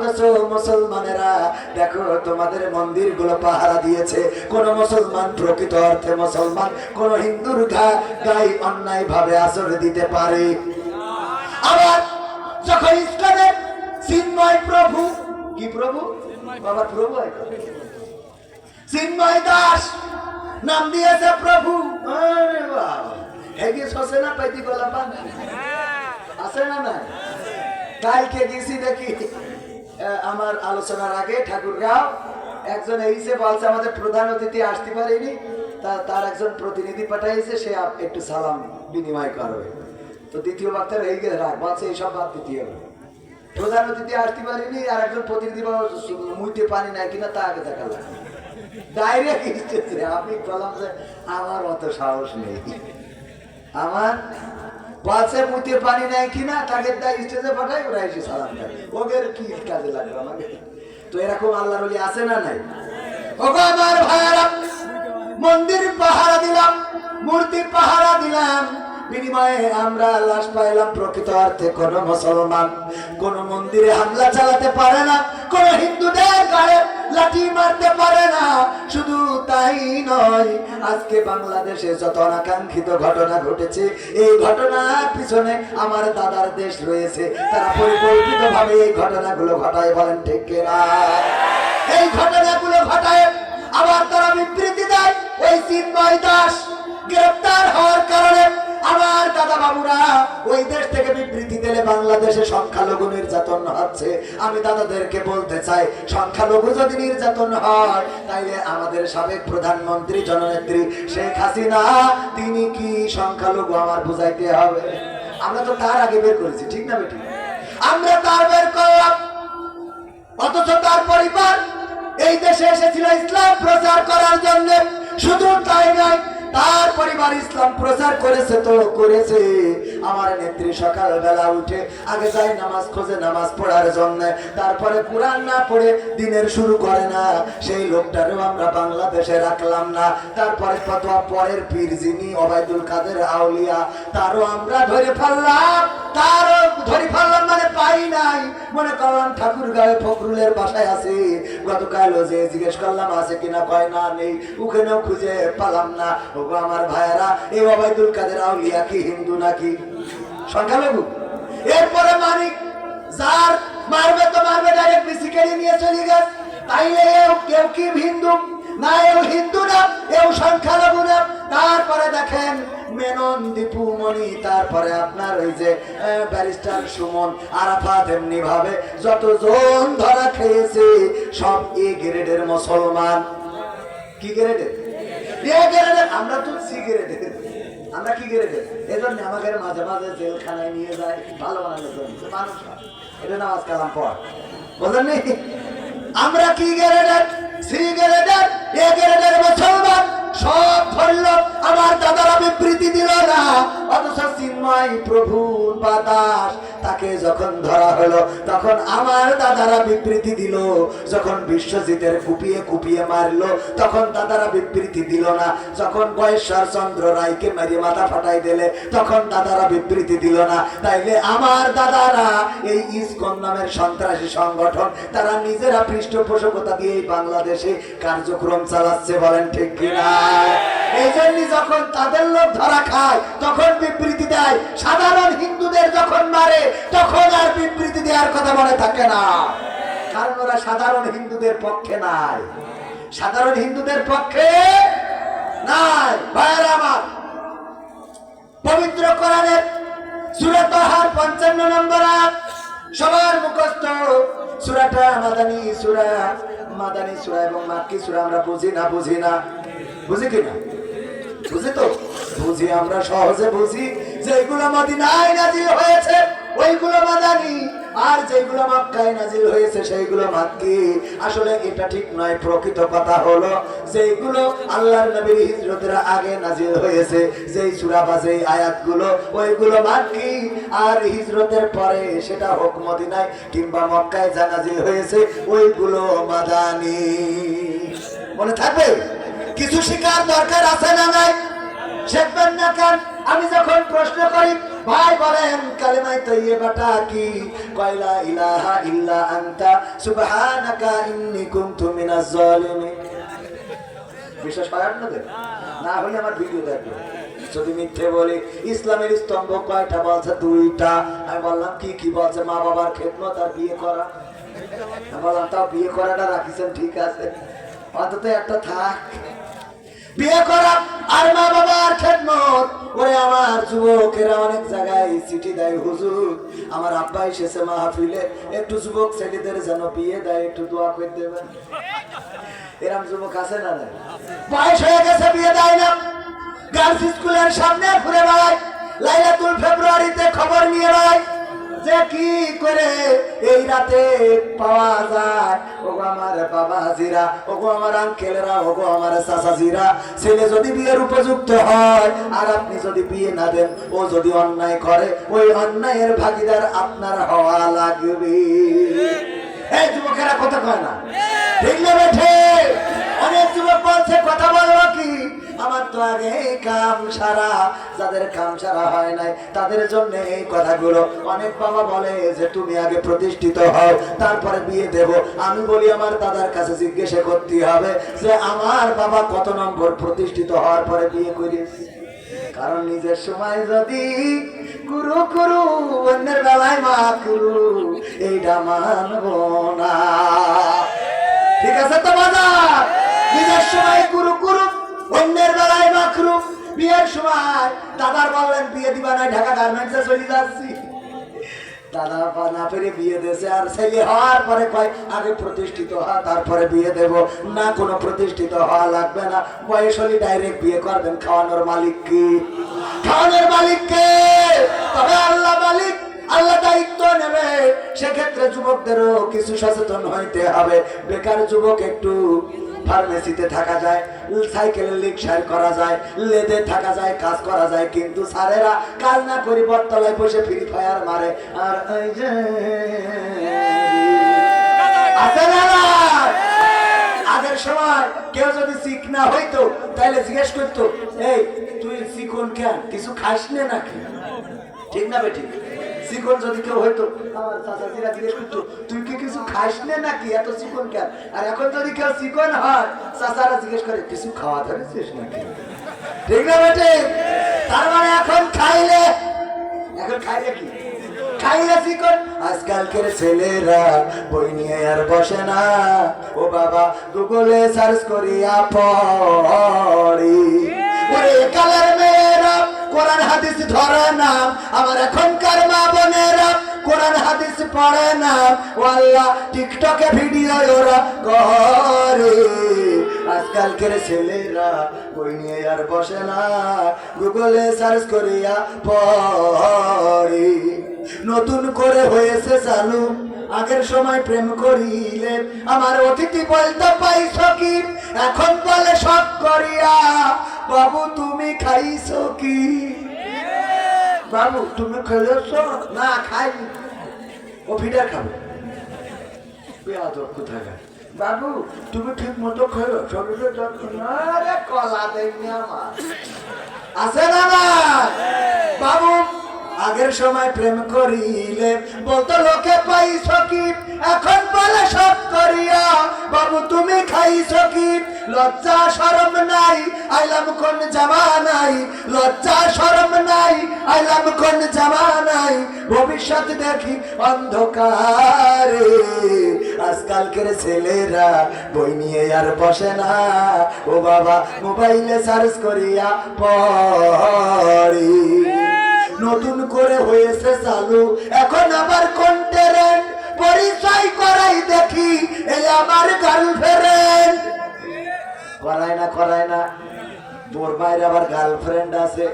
অথচ মুসলমানেরা দেখো তোমাদের মন্দিরগুলো পাহারা দিয়েছে। কোন মুসলমান প্রকৃত অর্থে মুসলমান কোন হিন্দুর গায়ে অন্যায় ভাবে আচরণ দিতে পারে? আবার যখন ইসলামের চিন্ময় প্রভু, কি প্রভু বাবা, প্রভু চিন্ময় দাস নাম দিয়েছে প্রভু। আরে বাবা, হেগে সসে না পাইতি গোলা পান আছে না? না, কালকে গেছি দেখি আমার আলোচনার আগে ঠাকুরগাঁও একজন এইসে বলছে আমাদের প্রধান অতিথি আসতে পারেনি, তার একজন প্রতিনিধি পাঠাইছে, সে একটু সালাম বিনিময় করবে। তো দ্বিতীয় বক্তার এই রাখ বলছে এইসব বাদ দিতে হবে, প্রধান অতিথি আসতে পারিনি আর একজন প্রতিনিধি মুইতে পানি নাই কিনা তা আগে দেখা লাগে ডাইরেক্ট স্টেজে। আমি বললাম যে আমার অত সাহস নেই, আমার বলছে মুইতে পানি নাই কিনা তাকে স্টেজে পাঠাই, ওরা এসে সালাম দেয়, ওদের কি কাজে লাগবে আমাকে? তো এরকম আল্লাহর ওলি আছে না নাই? ওগো আমার ভাইয়ারা, মন্দির পাহারা দিলাম, মূর্তি পাহারা দিলাম, বিনিময়ে আমরা লাশ পাইলাম। প্রকৃত অর্থে কোন মুসলমান কোন মন্দিরে হামলা চালাতে পারে না, কোন হিন্দুদের গায়ে লাঠি মারতে পারে না। শুধু তাই নয়, আজকে বাংলাদেশে যত অনাকাঙ্ক্ষিত ঘটনা ঘটেছে, এই ঘটনার পিছনে আমার দাদার দেশ রয়েছে, তারা পরিকল্পিত ভাবে এই ঘটনাগুলো ঘটায়। বলেন ঠিক কিনা? এই ঘটনাগুলো ঘটায় আবার তারা বিবৃতি দেয়। ওই চিন্ময় দাস গ্রেফতার হওয়ার কারণে আমার দাদা বাবুরা ওই দেশ থেকে বিবৃতি দিলে বাংলাদেশে সংখ্যালঘু নির্যাতন হচ্ছে। আমি দাদাদেরকে বলতে চাই, সংখ্যালঘু যদি নির্যাতন হয় তাইলে আমাদের সাবেক প্রধানমন্ত্রী জননেত্রী শেখ হাসিনা তিনি কি সংখ্যালঘু আমার বুঝাইতে হবে? আমরা তো তার আগে বের করেছি, ঠিক না বেটি? আমরা তার বের করলাম, অথচ তার পরিবার এই দেশে এসেছিল ইসলাম প্রচার করার জন্য। শুধু তাই নয়, তার পরিবার ইসলাম প্রচার করেছে তো করেছে। আমার নেত্রী সকাল বেলা উঠে আগে যায় নামাজ খোঁজে নামাজ পড়ার জন্য, তারপরে কোরআন না পড়ে দিনের শুরু করে না। সেই লোকটারও আমরা বাংলাদেশে রাখলাম না। তারপরে ফতোয়া পরের পীর যিনি ওবায়দুল কাদের আউলিয়া, তারও আমরা ধরে ফেললাম। তারও ধরে ফেললাম মানে পাই নাই, মনে করলাম ঠাকুরগাঁও ফখরুলের বাসায় আছে। গতকাল যে জিজ্ঞেস করলাম আছে কিনা, কয় না নেই, ওখানেও খুঁজে পেলাম না। ওগো আমার ভাইয়েরা, এই ওবায়দুল কাদের আউলিয়া কি হিন্দু নাকি সংখ্যালঘু? এরপরে মানিক যার মারবে তো মারবে, ডাইরেক্ট বিসিকেড়ি নিয়ে চলে গেছে। তাইলে কেউ কি হিন্দু না? এও হিন্দু না, এও সংখ্যালঘু না। তারপরে দেখেন মেনন, দীপু মনি, তারপরে আপনার ওই যে ব্যারিস্টার সুমন, আরাফাত, এমনি ভাবে যতজন ধরা খেয়েছে সব এ গ্রেডের মুসলমান। কি গ্রেডের? এ গ্রেডের। আমরা তো সি গ্রেডের। আমরা কি গ্রেডের? এজন্য আমাদের মাঝে মাঝে জেলখানায় নিয়ে যায় ভালো বানানোর জন্য মানুষ। এটা নামাজ কালাম পড়, বুঝলেন? আমরা কি গ্রেডের? সি গ্রেডের, এ গ্রেডের মুসলমান। সব ধরল, আমার দাদারা বিবৃতি দিল না। অথচ চিন্ময় প্রভু বা দাস তাকে যখন ধরা হলো তখন আমার দাদারা বিবৃতি দিল। যখন বিশ্বজিতের কুপিয়ে কুপিয়ে মারলো তখন দাদারা বিবৃতি দিল না। যখন বয়েশ্বর চন্দ্র রায়কে মারিয়ে মাথা ফাটাই দিলে তখন দাদারা বিবৃতি দিল না। তাইলে আমার দাদারা এই ইসকন নামের সন্ত্রাসী সংগঠন, তারা নিজেরা পৃষ্ঠপোষকতা দিয়ে বাংলাদেশে কার্যক্রম চালাচ্ছে। বলেন ঠিক কিনা? এই জন্য যখন তাদের লোক ধরা খায় তখন বিবৃতি দেয়, সাধারণ হিন্দুদের যখন মারে তখন আর বিবৃতি দেওয়ার কথা মনে থাকে না, কারণ ওরা সাধারণ হিন্দুদের পক্ষে নাই। সাধারণ হিন্দুদের পক্ষে নাই। ভাইয়েরা আমার, পবিত্র কোরআনের সূরা তাহার 55 নম্বর আয়াত সবার মুখস্থ। সূরাটা মাদানী সূরা, মাদানী সূরা এবং মাক্কি সূরা। আমরা বুঝি না? বুঝি না? বুঝি কিনা? বুঝি তো? বুঝি, আমরা সহজে বুঝি। যেগুলো মদিনায় নাজিল হয়েছে ওইগুলো মাদানী, আর যেগুলো মক্কায় নাজিল হয়েছে সেইগুলো মাক্কি। আসলে এটা ঠিক নয়। প্রকৃত কথা হলো যেগুলো আল্লাহর নবীর হিজরতের আগে নাজিল হয়েছে, যেই সূরা বা যেই আয়াতগুলো, ওইগুলো মাক্কি। আর হিজরতের পরে সেটা হোক মদিনায় কিংবা মক্কায় যা নাজিল হয়েছে ওইগুলো মাদানী। মনে থাকবে? কিছু শিকার দরকার আছে না নাই? শিখবেন না কেন? আমি যখন প্রশ্ন করি ভাই বলেন কালেমায়ে তাইয়্যিবাটা কি, কয়লা ইলাহা ইল্লা আনতা সুবহানাকা ইন্নী কুনতু মিনাজ জালিমিন। বিশ্বাস হয় আপনাদের? না হলে আমার ভিডিও দেখবেন। যদি মিথ্যে বলি, ইসলামের স্তম্ভ কয়টা বলছে? 2টা। আমি বললাম কি কি বলছে? মা বাবার খেদমত আর বিয়ে করা। আমি বললাম তাও বিয়ে করাটা রাখিছেন, ঠিক আছে, অন্তত একটা থাক। বিয়ে করা আর মা বাবার খেদমত। ওরে আমার যুবকেরা অনেক জায়গায় চিঠি দেয়, হুজুর আমার আব্বা এসেছে মাহফিলে, একটু যুবক ছেলেদের যেন বিয়ে দেয়, একটু দোয়া করে দেবেন। এরকম যুবক আছে না? বয়স হয়ে গেছে, বিয়ে দেয় না। গার্লস স্কুলের সামনে ঘুরে বেড়ায়, লাইলাতুল ফেব্রুয়ারিতে খবর নিয়ে বেড়ায় যে কি করে এই রাতে পাওয়া যায়। ওগো আমার বাবাজিরা, ওগো আমার আঙ্কেলেরা, ওগো আমার চাচাজিরা, ছেলে যদি বিয়ের উপযুক্ত হয় আর আপনি যদি বিয়ে না দেন, ও যদি অন্যায় করে, ওই অন্যায়ের ভাগীদার আপনার হওয়া লাগবে। এই যুবকেরা কথা কয় না, ঠিক না বেঠে? অনেক যুবক বলছে কথা বলবো কি, আমার তো আগে কাম সারা। যাদের কাম সারা হয় নাই তাদের জন্য এই কথাগুলো। অনেক বাবা বলে যে তুমি আগে প্রতিষ্ঠিত হও তারপরে বিয়ে দেব। আমি বলি আমার দাদার কাছে জিজ্ঞাসা করতে হবে যে আমার বাবা কত নম্বর প্রতিষ্ঠিত হওয়ার পরে বিয়ে করেছে। কারণ নিজের সময় যদি গুরু গুরু, অন্যের বেলায় মা গুরু, এইটা মানব না। ঠিক আছে তো বাজার? নিজের সময় গুরু গুরু, অন্যের বেলায় মাকরু। বিয়ের সময় দাদার বললেন বিয়ে দিবা না, ঢাকা গার্মেন্টসে চলে যাচ্ছি। দাদা না পেরে বিয়ে দিয়েছে, আর ছেলে হওয়ার পরে কয় আগে প্রতিষ্ঠিত হওয়া তারপরে বিয়ে দেব। না, কোনো প্রতিষ্ঠিত হওয়া লাগবে না, বয়স হলে ডাইরেক্ট বিয়ে করবেন। খাওয়ানোর মালিক কি? খাওয়ানোর মালিক কে? তবে আল্লাহ মালিক, আল্লাহ দায়িত্ব নেবে। সেক্ষেত্রে যুবকদেরও কিছু সচেতন হইতে হবে। বেকার যুবক একটু ফার্মেসিতে থাকা যায়, সাইকেলের রিক্সায় করা যায়, লেদে থাকা যায়, কাজ করা যায়, কিন্তু স্যারেরা কাজ না করি বটতলায় বসে ফ্রি ফায়ার মারে। আর এই যে আছে না, আগের সময় কেউ যদি সিক না হইতো তাহলে জিজ্ঞেস করতো, এই তুই চিকন কেন, কিছু খাস নে নাকি? ঠিক না বেঠিক? চিকন যদি কেউ হইতো, আমার চাচাজিরা জিজ্ঞেস করতো তুই কি কিছু খাস নে নাকি, এত চিকন কেন? আর এখন যদি কেউ চিকন হয়, চাচারা জিজ্ঞেস করে কিছু খাওয়া ধরেছিস নাকি? ঠিক না বেঠিক? তার মানে এখন খাইলে কি? খাইলে চিকন। আজকালকের ছেলেরা বই নিয়ে আর বসে না, ও বাবা গুগলে সার্চ করিয়া পড়ি। ওরে কালের মেয়েরা কোরআন হাদিস ধরে না, আমার এখনকার মা বোনেরা কোরআন হাদিস পড়ে না। ও আল্লাহ, টিকটকে ভিডিও ওরা করে। আজকালকের ছেলেরা বই নিয়ে আর বসে না, গুগলে সার্চ করিয়া পড়ি। নতুন করে হয়েছে চালু, আগের সময় প্রেম করিলে আমার অতিথি বলতে পাইছো কি, এখন বলে সব করিয়া বাবু তুমি খাইছো কি? বাবু তুমি খেয়েছ না? খাই। ও ফিডার খাবে, কোথায়? বাবু তুমি ঠিক মতো খেলো, শরীরের যত্ন। আরে কলা দেয়নি আমার, আছে না না? বাবু আগের সময় প্রেম করিলে বলতো লোকে পাইছো কি, এখন বলে সব করিয়া বাবু তুমি খাইছো কি? লজ্জা শরম নাই, আইলাম কোন জামানাই, লজ্জা শরম নাই, আইলাম কোন জামানাই, ভবিষ্যৎ দেখি অন্ধকারে। আজকালকের ছেলেরা বই নিয়ে আর বসে না, ও বাবা মোবাইলে সার্চ করিয়া পড়ি। নতুন করে হয়েছে চালু, এখন আবার কন্টেন্ট পরিচয় করাই দেখি, এই আমার গার্লফ্রেন্ড। করায় না বোর বাইরে আবার গার্লফ্রেন্ড আছে,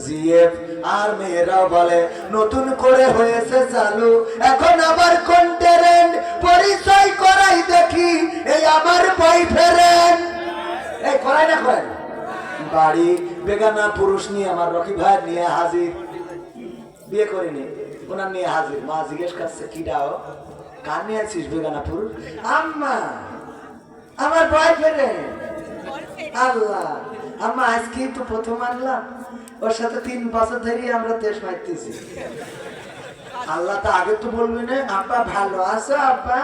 জিএফ। আর মেয়েরাও বলে নতুন করে হয়েছে চালু, এখন আবার কন্টেন্ট পরিচয় করাই দেখি, এই আমার বয়ফ্রেন্ড। এই করায় না বাড়ি বেগানা পুরুষ নিয়ে আমার রকি ভাই নিয়ে হাজির, বিয়ে করিনি, ওনার নিয়ে হাজির। মা জিজ্ঞেস করছে কি দাও, কার নিয়ে আছিস বেগানা পুরুষ? আম্মা আমার বয়ফ্রেন্ড। আল্লাহ, আম্মা আজকে তো প্রথম আনলাম। ও ওর সাথে 3 বছর ধরে আমরা দেশ মাইতেছি। আল্লাহ তো আগে তো বলবি না আপা ভালো আছো আপা,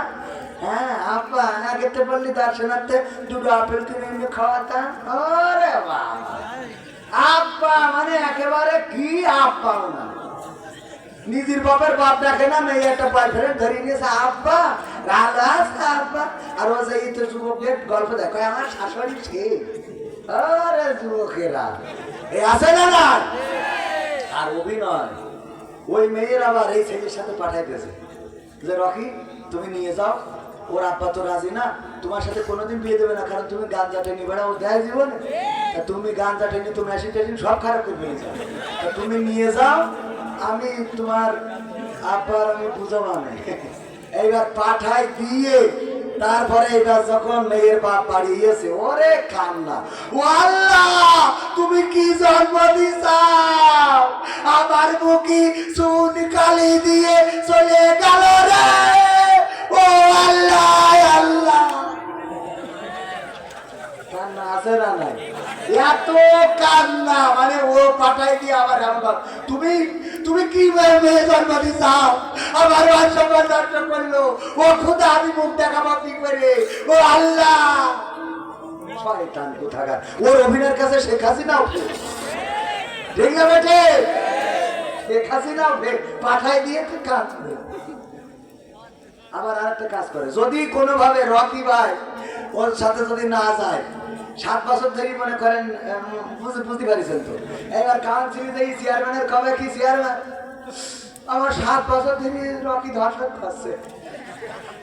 হ্যাঁ আপা আগে তো বললি দর্শনার্থে 2টো আপেল কিনে এনে খাওয়াতাম। ওরে বাবা, আপা মানে একেবারে কি আব্বাও না, নিজের বাপের বাপ দেখে না, মেয়ে একটা বয়ফ্রেন্ড ধরে নিয়েছে আব্বা ভালো আছে আব্বা। আর ও যে তো যুবকের গল্প দেখো আমার শাশুড়ি ছে। আরে যুবকেরা এই আছে না না। আর অভিনয় ওই মেয়ের আবার এই ছেলের সাথে পাঠাইতেছে যে রকি তুমি নিয়ে যাও, ওর আব্বা তো রাজি না, তোমার সাথে কোনোদিন বিয়ে দেবে না, কারণ তুমি গাঞ্জা টেনে বেড়াও দেয় জীবনে, তুমি গাঞ্জা টেনে তুমি মেশিন টেশিন সব খারাপ করে ফেলেছ, তুমি নিয়ে যাও, আমি তোমার আব্বার আমি বুঝাবো না। এইবার পাঠাই দিয়ে তারপরে এবার যখন মেয়ের বাপ বাড়িয়েছে ওরে কান্না, ও আল্লাহ তুমি কি জন্ম দিছাও, আমার মুখি চুন কালি দিয়ে চলে গেল রে, ও আল্লাহ আল্লাহ। কান্না আছে না নাই, এত কান্না মানে ও পাঠাই দিয়ে আবার আমার তুমি তুমি কি মেয়ে জন্ম দিছাও, আমার সম্মান নষ্ট করলো, ও খুদা আমি মুখ দেখাবো কি করে, ও আল্লাহ। শয়তান কোথাকার, ওর অভিনয়ের কাছে শেখ হাসিনাও ঠিক না বেটে, শেখ হাসিনাও পাঠাই দিয়ে কাজ করে। আবার আরেকটা কাজ করে, যদি কোনোভাবে রকি ভাই ওর সাথে যদি না যায়, 7 বছর ধরে মনে করেন বুঝতে পারিছেন তো, এবার কাউন্সিলে চেয়ারম্যানের কবে কি চেয়ারম্যান, আমার 7 বছর ধরে রকি ধর্ষণ করছে,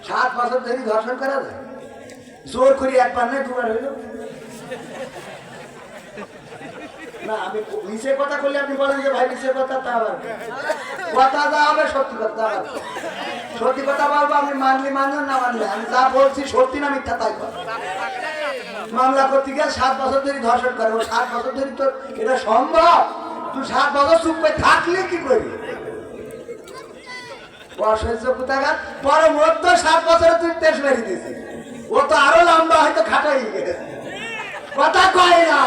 7 বছর ধরে ধর্ষণ করা যায়, জোর করি একবার নয় 2বার হইল না। আমি মিছে কথা করলে আপনি বলেন যে ভাই মিছে কথা, তা আবার কথা যা হবে সত্যি কথা, আবার সত্যি কথা বলবো, আপনি মানলি মানলেন না মানলে, আমি যা বলছি সত্যি না মিথ্যা তাই বল। মামলা করতে গিয়ে 7 বছর ধরে ধর্ষণ করে, ও 7 বছর ধরে তোর এটা সম্ভব, তুই 7 বছর চুপ করে থাকলে কি করবি, অসহ্য কোথাকার। পরে ওর তো 7 বছরে তুই তেজ মেরে দিয়েছিস, ও তো আরো লম্বা হয়তো খাটাই গেছে, কথা কয় না,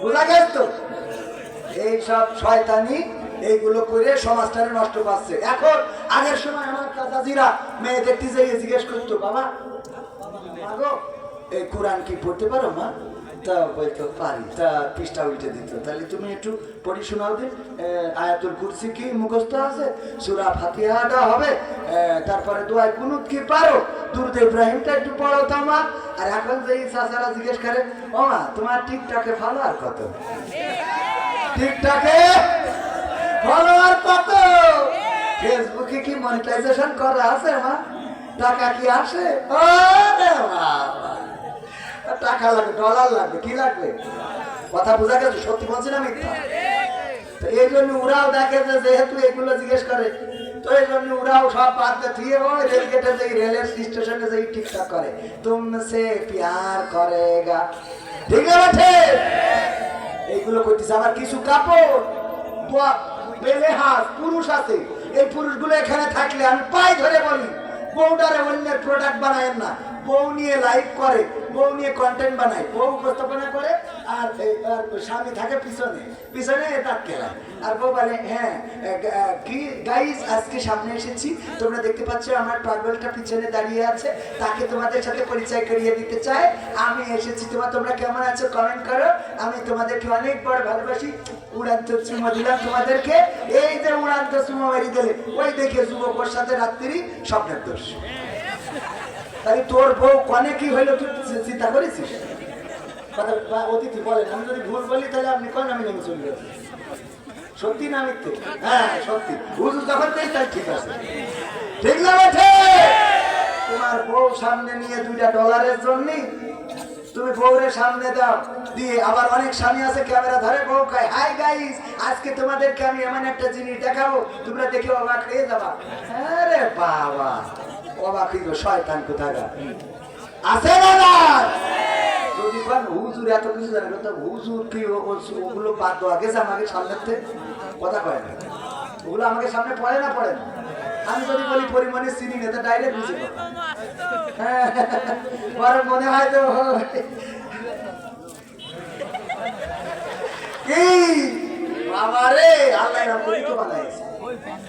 বোঝা গেছ তো। এইসব শয়তানি এইগুলো করে সমাজটারে নষ্ট করছে। এখন আগের সময় আমার চাচাজিরা মেয়ে দেখতে যাইয়ে জিজ্ঞেস করতো, বাবা মাগো এই কোরআন কি পড়তে পারো মা, তা বলতো পারি, তা পৃষ্ঠা উল্টে দিত, তাহলে তুমি একটু পড়ি শোনাও দিন, আয়াতুল কুরসি কি মুখস্থ আছে, সূরা ফাতিহাটা হবে, তারপরে দোয়ায় কুনুত কি পারো, দুরূদ ইব্রাহিমটা একটু পড়ো তো মা। আর এখন যেই চাচারা জিজ্ঞেস করে, ও মা তোমার টিকটকে ফলোয়ার কত, টিকটকে ফলোয়ার কত, ফেসবুকে কি মনিটাইজেশন করা আছে মা, টাকা কি আসে, ওরে বাবা টাকা লাগবে, ডলার লাগবে, কি লাগবে, কথা বোঝা গেছে, সত্যি বলছি না মিথ্যা। তো এই জন্য ওরাও দেখে যে যেহেতু এগুলো জিজ্ঞেস করে, তো এই জন্য ওরাও সব বাদ দিয়ে ওই রেলগেটে যে রেলের স্টেশনে যে ঠিকঠাক করে, তুমসে প্যার করেগা, ঠিক আছে এইগুলো করতেছে। আবার কিছু কাপড় বেলেহাস পুরুষ আছে, এই পুরুষগুলো এখানে থাকলে আমি পাই ধরে বলি, বউটারে অন্যের প্রোডাক্ট বানায় না, বউ নিয়ে লাইভ করে, বউ নিয়ে কন্টেন্ট বানায়, বউ উপস্থাপনা করে, আর স্বামী থাকে পিছনে পিছনে তার খেলা, আর বউ বলে হ্যাঁ কি গাইস আজকে সামনে এসেছি, তোমরা দেখতে পাচ্ছ আমার পাগলটা পিছনে দাঁড়িয়ে আছে, তাকে তোমাদের সাথে পরিচয় করিয়ে দিতে চাই, আমি এসেছি, তোমরা কেমন আছো কমেন্ট করো, আমি তোমাদেরকে অনেক বড় ভালোবাসি, উড়ান্ত চুমা দিলাম তোমাদেরকে, এই যে উড়ান্ত চুমা মারি দিলে ওই দেখে যুবক ওর সাথে রাত্রি স্বপ্নের দোষ। তাই তোর বউ কনে কি হইলো তুই চিন্তা করেছিস? অতিথি বলেন, আমি যদি ভুল বলি তাহলে আপনি কন আমি নেমে চলে যাচ্ছি, সত্যি না মিথ্যে? হ্যাঁ সত্যি, হুজুর যখন দেয় তাই ঠিক আছে, ঠিক না বেঠে? তোমার বউ সামনে নিয়ে $2 জন্য তুমি বউরের সামনে দাও দিয়ে, আবার অনেক স্বামী আছে ক্যামেরা ধরে বউ কয় হাই গাইস আজকে তোমাদেরকে আমি এমন একটা জিনিস দেখাবো, তোমরা দেখে অবাক হয়ে যাবা। আরে বাবা অবাক হইল, শয়তান কোথাকার আছে না না? যদি কোন হুজুর এত কিছু জানে, তো হুজুর কি ওগুলো বাদ দেওয়া গেছে আমাকে সামনে কথা কয় না, ওগুলো আমাকে সামনে পড়ে না পড়ে না। আমি যদি বলি পরিমাণে চিনি না তো ডাইরেক্ট বুঝে পরে মনে হয় তো কি বাবারে, আল্লাহ এরকম করে তো বানাইছে।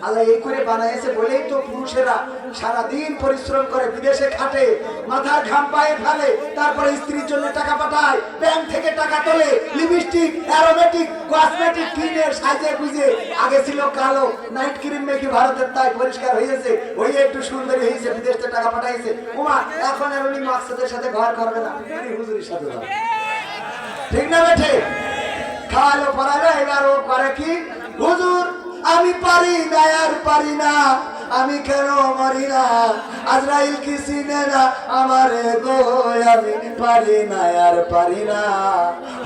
আল্লাহ এই করে বানাইছে বলেই তো পুরুষেরা সারাদিন পরিশ্রম করে, বিদেশে খাটে, মাথার ঘাম পায়ে ফেলে, তারপরে স্ত্রীর জন্য টাকা পাঠায়, ব্যাংক থেকে টাকা তোলে, লিপস্টিক, অ্যারোমেটিক, কসমেটিক কিনে সাজে গুজে। আগে ছিল কালো, নাইট ক্রিম মেখে ভারতের তাই পরিষ্কার হয়েছে, ওই একটু সুন্দরী হয়েছে, বিদেশ থেকে টাকা পাঠাইছে। ওমা এখন আর উনি মাকসাদের সাথে ঘর করবে না, হুজুরের সাথে যাবে। ঠিক না বেঠে? খাওয়ালো পড়ালো, এবার ও করে কি, হুজুর আমি পারি না আর পারি না, আমি কেন মরি না, আজরাইল কি চিনে না আমারে গো, আমি পারি না আর পারি না,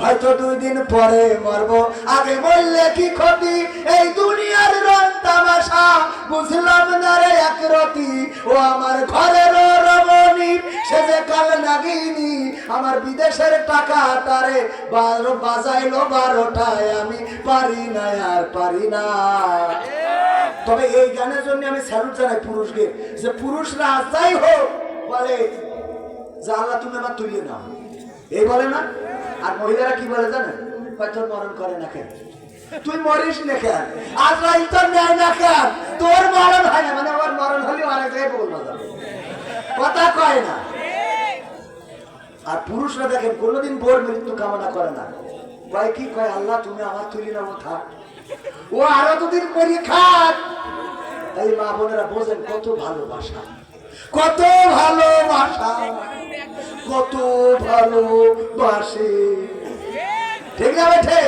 হয়তো 2 দিন পরে মরবো, আগে মরলে কি ক্ষতি, এই দুনিয়ার রং তামাশা বুঝলাম না রে এক রতি, ও আমার ঘরের রমণী সে যে কাল নাগিনি, আমার বিদেশের টাকা তারে বাজাইলো 12টায়, আমি পারি না আর পারি না। তবে এই গানের জন্য আমি স্যালুট জানাই পুরুষকে, যে পুরুষরা যাই হোক বলে যে আল্লাহ তুমি আমার তুলিয়ে নাও, এই বলে না। আর মহিলারা কি বলে জানেন, তোর মরণ করে না কেন, তুই মরিস না কেন, আজরাইল তোর নেয় না কেন, তোর মরণ হয় না, মানে ওর মরণ হলে অনেক জায়গায় বল বাজাবে, কথা কয় না। আর পুরুষরা দেখেন কোনোদিন বোর মৃত্যু কামনা করে না, কয় কি, কয় আল্লাহ তুমি আমার তুলি নাও, থাক ও আরো 2 দিন করে খাক। তাই মা বোনেরা বোঝেন কত ভালোবাসা, কত ভালোবাসা, কত ভালোবাসে। ঠিক না বেঠে?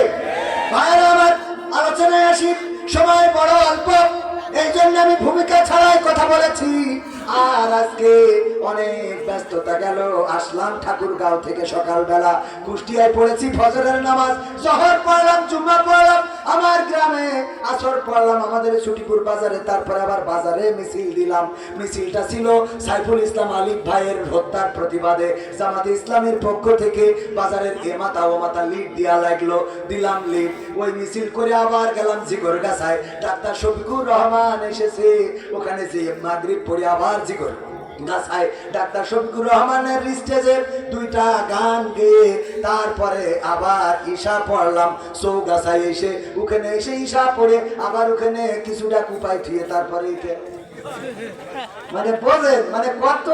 ভাইরা আমার, আলোচনায় আসি, সময় বড় অল্প, এই জন্য আমি ভূমিকা ছাড়াই কথা বলেছি। আর আজকে অনেক ব্যস্ততা গেল, আসলাম ঠাকুরগাঁও থেকে সকালবেলা, কুষ্টিয়ায় পড়েছি ফজরের নামাজ, জোহর পড়লাম, জুম্মা পড়লাম আমার গ্রামে, আসর পড়লাম আমাদের ছুটিপুর বাজারে, তারপরে আবার বাজারে মিছিল দিলাম। মিছিলটা ছিল সাইফুল ইসলাম আলিফ ভাইয়ের হত্যার প্রতিবাদে, জামাতে ইসলামের পক্ষ থেকে বাজারের এ মাথা ও মাথা লিড দিয়া লাগলো, দিলাম লিড। ওই মিছিল করে আবার গেলাম জিগরগাছায়, ডাক্তার শফিকুর রহমান এসেছে, ওখানে যে মাগরিব পড়ে আবার জিগর গাছায় ডাক্তার শফিকুর রহমানের স্টেজে 2টা গান গেয়ে তারপরে আবার ঈশা পড়লাম চৌগাছায় এসে, ওখানে এসে ঈশা পড়ে আবার ওখানে কিছুটা কুপাই থুয়ে তারপরে মানে বোঝেন মানে কত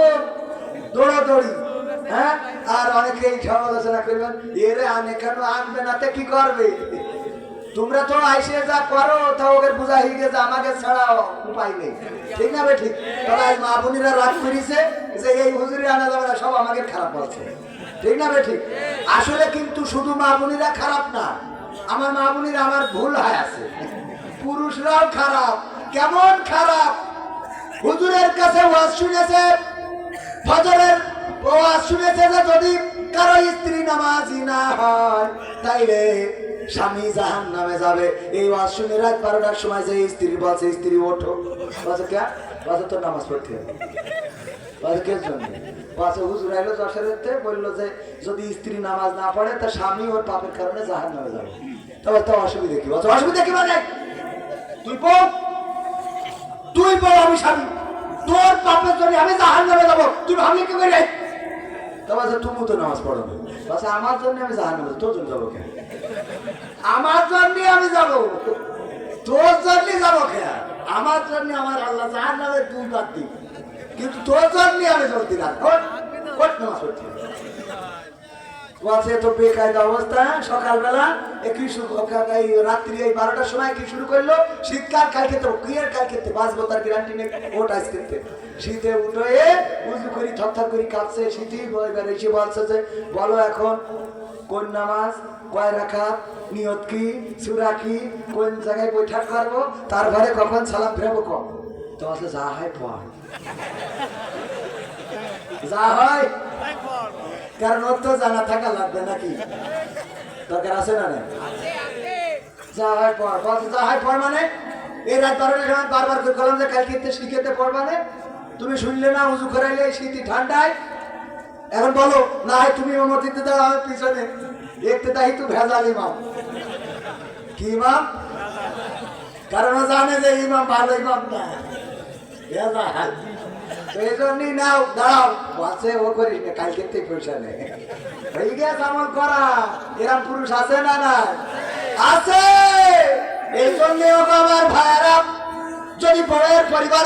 দৌড়াদৌড়ি। হ্যাঁ, আর অনেকে এই সমালোচনা করবেন, এরে আনে কেন, আনবে না তে কি করবে, তোমরা তো আইসে যা করো তা ওদের বোঝা হয়ে গেছে, আমাকে ছাড়া উপায় নেই। ঠিক না বে ঠিক? তবে মা বোনেরা রাগ করেছে যে এই হুজুরি আনা যাবে না, সব আমাকে খারাপ বলছে। ঠিক না বে ঠিক? আসলে কিন্তু শুধু মা বোনেরা খারাপ না, আমার মা বোনেরা আমার ভুল হয় আছে, পুরুষরাও খারাপ। কেমন খারাপ? হুজুরের কাছে ওয়াজ শুনেছে, ফজরের ওয়াজ শুনেছে যে যদি কারো স্ত্রী নামাজি না হয় তাইলে স্বামী জাহান্নামে যাবে। এই ওয়াজ শুনে রাত 12টার সময় যে স্ত্রী বলছে, স্ত্রী ওঠো, বলছে কে, বলছে তোর নামাজ পড়তে হবে, বলছে কে জন্য, বলছে হুজুর আইলো যশোরেতে, বললো যে যদি স্ত্রী নামাজ না পড়ে তার স্বামী ওর পাপের কারণে জাহান্নামে যাবে। তবে তো অসুবিধা কি, বলছে অসুবিধা কি মানে, তুই বল, তুই বল আমি স্বামী, তোর পাপের জন্য আমি জাহান্নামে যাবো, তুই ভাবলি কি করে? তবে তুমি তো নামাজ পড়ো না, বলছে আমার জন্য আমি জাহান্নামে, তোর জন্য যাবো কেন, আমার জন্য আমি যাবো, তোর জন্য যাবো কেন, আমার জন্য আমার আল্লাহ জাহান্নামে তুই বাদ দিই, কিন্তু তোর জন্য আমি চলতি না, কোট নামাজ পড়ছি। বলছে তো বেকায়দা অবস্থা। সকালবেলা রাত্রি এই 12টার সময় কি শুরু করলো, শীতকাল কালকে তো ক্লিয়ার, কালকে বাঁচবো তার গ্যারান্টি নেই, ওট আইসক্রিমতে শীতে উঠে উজু করি থরথর করি কাঁপছে, শীতই এবার এসে বলছে যে বলো এখন কোন নামাজ, কয় রাকাত, নিয়ত কি, সূরা কি, কোন জায়গায় বৈঠক করবো, তারপরে কখন সালাম ফেরাবো কম। তো আসলে যা হয় পড়, যা হয়, কারণ ওর তো জানা থাকা লাগবে নাকি, দরকার আছে না? যা হয় পড়, বলছে যা হয় পড় মানে এই রাত 12টার সময় বারবার করে বললাম যে কালকে শিখেতে পড়বা না, তুমি শুনলে না, উজু করাইলে শীতি ঠান্ডায়, এখন বলো না হয় তুমি অনুমতিতে দাও, আমার পিছনে দেখতে তাই তো ভেজাল ইমাম। কি ইমাম? কারণ জানে যে ইমাম ভালো ইমাম না, ভেজাল, এই জন্যই নাও, দাঁড়াও, বলছে ও করিস না, কালকে পয়সা নেই, হয়ে গেছে আমল করা, এরম পুরুষ আছে না? না আছে। এই জন্য আমার ভাইয়েরা যদি বড়ের পরিবার